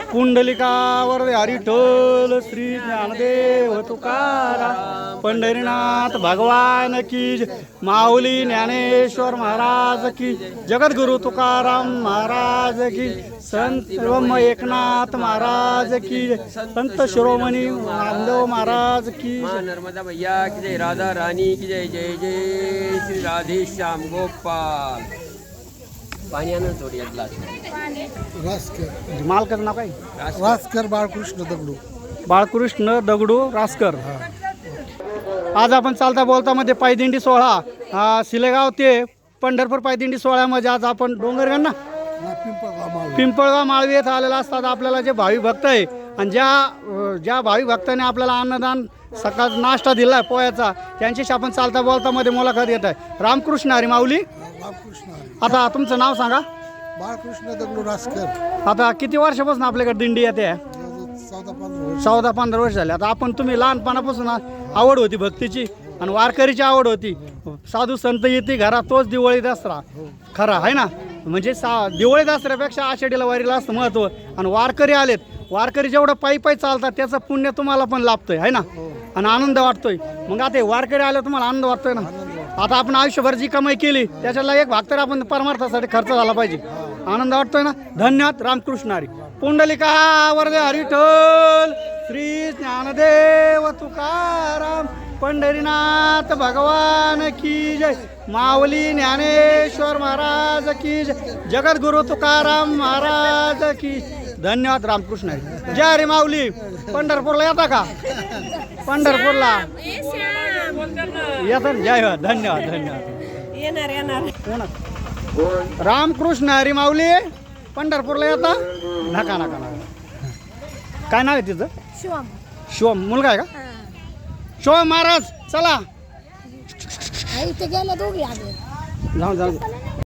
पुंडलिकावर हरिठोल श्री ज्ञानदेव तुकाराम पंढरीनाथ भगवान की जय, माऊली ज्ञानेश्वर महाराज की जय, जगद्गुरु तुकाराम महाराज की जय, संत ब्रह्म एकनाथ महाराज की जय, संत शिरोमणी नामदेव महाराज की माँ जय. नर्मदा मैया की जय, राधा रानी की जय, जय जय श्री राधे श्याम गोपाल. पाणी आणून थोडी एक ग्लास. रासकर मालकाचं नाव काय? रासकर बाळकृष्ण दगडू. बाळकृष्ण दगडू रासकर. आज आपण चालता बोलता मध्ये पायदिंडी सोहळा शिलेगाव ते पंढरपूर पायदिंडी सोहळ्यामध्ये आज आपण डोंगरगांना पिंपळगाव माळवी येथे आलेला असतात. आपल्याला जे भावी भक्त आहे आणि ज्या भावी भक्ताने आपल्याला अन्नदान सकाळ नाश्ता दिला आहे पोह्याचा, त्यांच्याशी आपण चालता बोलता मध्ये मुलाखत घेत आहे. रामकृष्ण हरी माऊली. रामकृष्ण आता तुमचं नाव सांगा. बाळकृष्ण दगडू रासकर. आता किती वर्षापासून आपल्याकडे दिंडी येते? 14-15 वर्ष झाले. आता तुम्ही लहानपणापासून आवड होती भक्तीची आणि वारकरीची आवड होती. साधू संत येते घरात तोच दिवाळी दसरा खरा आहे ना. म्हणजे दिवाळी दसऱ्यापेक्षा आषाढीला वारीला असतं महत्त्व. आणि वारकरी आलेत, वारकरी जेवढं पायी पायी चालतात त्याचं पुण्य तुम्हाला पण लाभतोय आहे ना. आणि आनंद वाटतोय. मग आता वारकरी आले तुम्हाला आनंद वाटतोय ना. आता आपण आयुष्यभर जी कमाई केली त्याच्यातला एक भाग तर आपण परमार्थासाठी खर्च झाला पाहिजे. आनंद वाटतोय ना. धन्यवाद. रामकृष्ण हरी. पुंडलिका वरदे हरिठोल श्री ज्ञानदेव तुकाराम पंढरीनाथ भगवान की जय, माऊली ज्ञानेश्वर महाराज की जय, जगद्गुरु तुकाराम महाराज की. धन्यवाद. रामकृष्ण हरी. जय हरी माऊली. पंढरपूरला येता का? पंढरपूरला येतात. जय हो. धन्यवाद धन्यवाद. येणार. रामकृष्ण हरी माऊली. पंढरपूरला येता? नका नका नका. काय नाव आहे तिचं? शिवम. मुलगा आहे का? शिवम महाराज चला इथे गेल्या दोघी आगे जाऊ जाऊ.